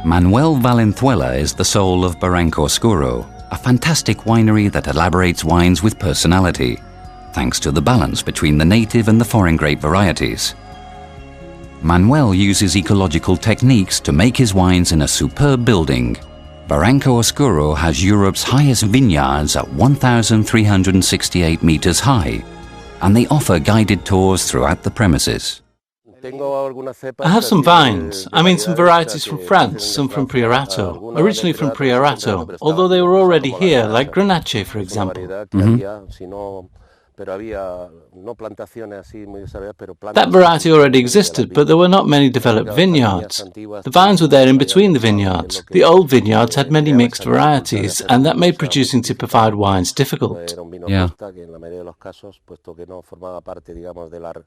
Manuel Valenzuela is the soul of Barranco Oscuro, a fantastic winery that elaborates wines with personality, thanks to the balance between the native and the foreign grape varieties. Manuel uses ecological techniques to make his wines in a superb building. Barranco Oscuro has Europe's highest vineyards at 1,368 meters high, and they offer guided tours throughout the premises. I have some vines, some varieties from France, some from Priorato, originally from Priorato, although they were already here, like Grenache, for example. That variety already existed, but there were not many developed vineyards. The vines were there in between the vineyards. The old vineyards had many mixed varieties, and that made producing typified wines difficult. Yeah.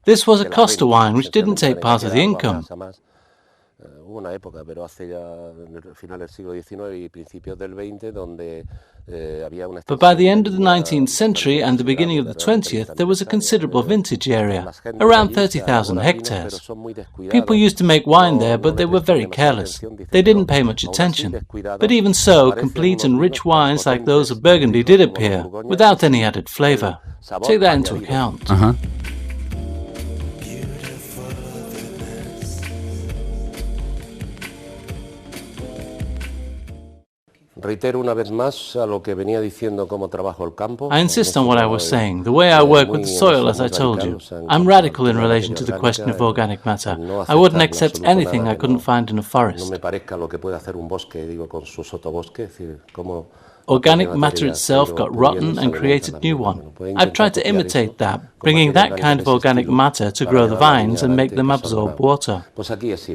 This was a Costa wine which didn't take part of the income. But by the end of the 19th century and the beginning of the 20th, there was a considerable vintage area, around 30,000 hectares. People used to make wine there, but they were very careless. They didn't pay much attention. But even so, complete and rich wines like those of Burgundy did appear, without any added flavour. Take that into account. I insist on what I was saying, the way I work with the soil, as I told you. I'm radical in relation to the question of organic matter. I wouldn't accept anything I couldn't find in a forest. Organic matter itself got rotten and created new one. I've tried to imitate that, bringing that kind of organic matter to grow the vines and make them absorb water.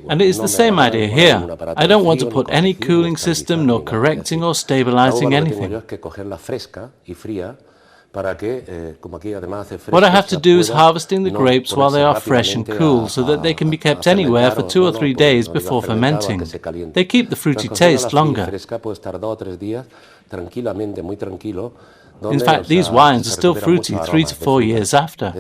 And it is the same idea here. I don't want to put any cooling system, nor correcting or stabilizing anything. What I have to do is harvesting the grapes while they are fresh and cool, so that they can be kept anywhere for 2 or 3 days before fermenting. They keep the fruity taste longer. In fact, these wines are still fruity 3 to 4 years after.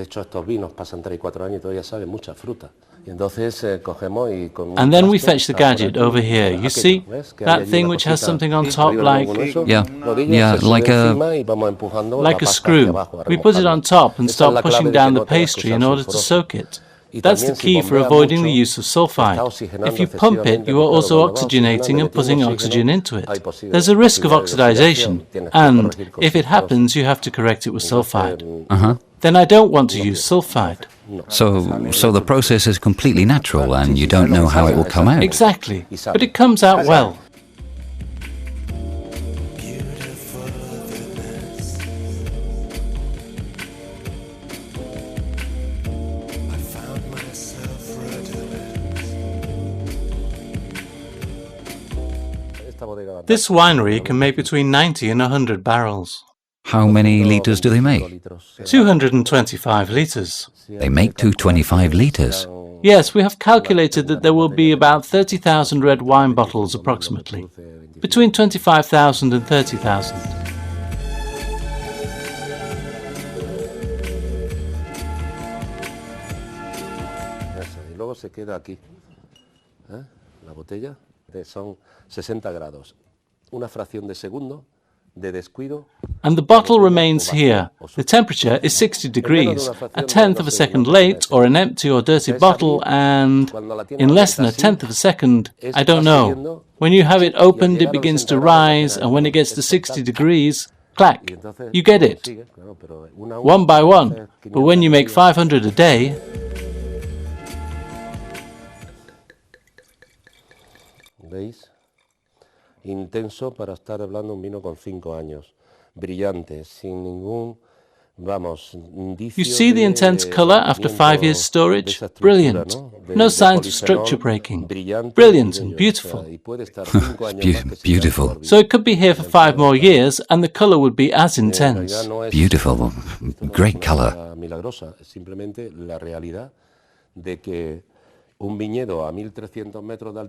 And then we fetch the gadget over here. You see? That thing which has something on top like... Yeah, like a screw. We put it on top and start pushing down the pastry in order to soak it. That's the key for avoiding the use of sulfide. If you pump it, you are also oxygenating and putting oxygen into it. There's a risk of oxidization, and if it happens, you have to correct it with sulfide. Then I don't want to use sulfide. So the process is completely natural, and you don't know how it will come out. Exactly, but it comes out well. This winery can make between 90 and 100 barrels. How many litres do they make? 225 litres. They make 225 litres? Yes, we have calculated that there will be about 30,000 red wine bottles approximately. Between 25,000 and 30,000. And the bottle remains here. The temperature is 60 degrees. A tenth of a second late, or an empty or dirty bottle, and in less than a tenth of a second, I don't know. When you have it opened, it begins to rise, and when it gets to 60 degrees, clack, you get it. One by one. But when you make 500 a day... Intenso para estar hablando un vino con 5 años. Brillante, sin ningún, You see the intense colour after 5 years storage? Brilliant. No signs of structure breaking. Brilliant and beautiful. Beautiful. So it could be here for 5 more years and the colour would be as intense. Beautiful. Great colour.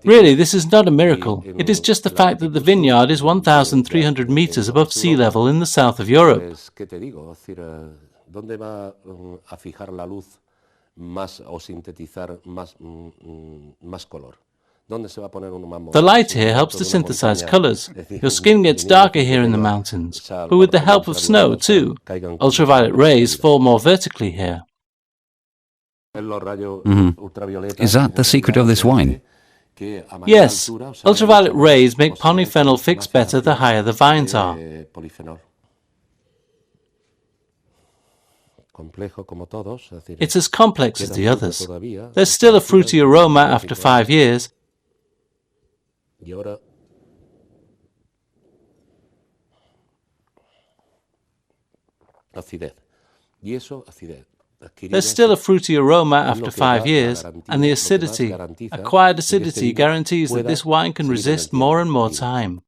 Really, this is not a miracle. It is just the fact that the vineyard is 1,300 meters above sea level in the south of Europe. The light here helps to synthesize colors. Your skin gets darker here in the mountains, but with the help of snow too. Ultraviolet rays fall more vertically here. Is that the secret of this wine? Yes, ultraviolet rays make polyphenol fix better the higher the vines are. It's as complex as the others. There's still a fruity aroma after 5 years. There's still a fruity aroma after 5 years, and the acidity, acquired acidity, guarantees that this wine can resist more and more time.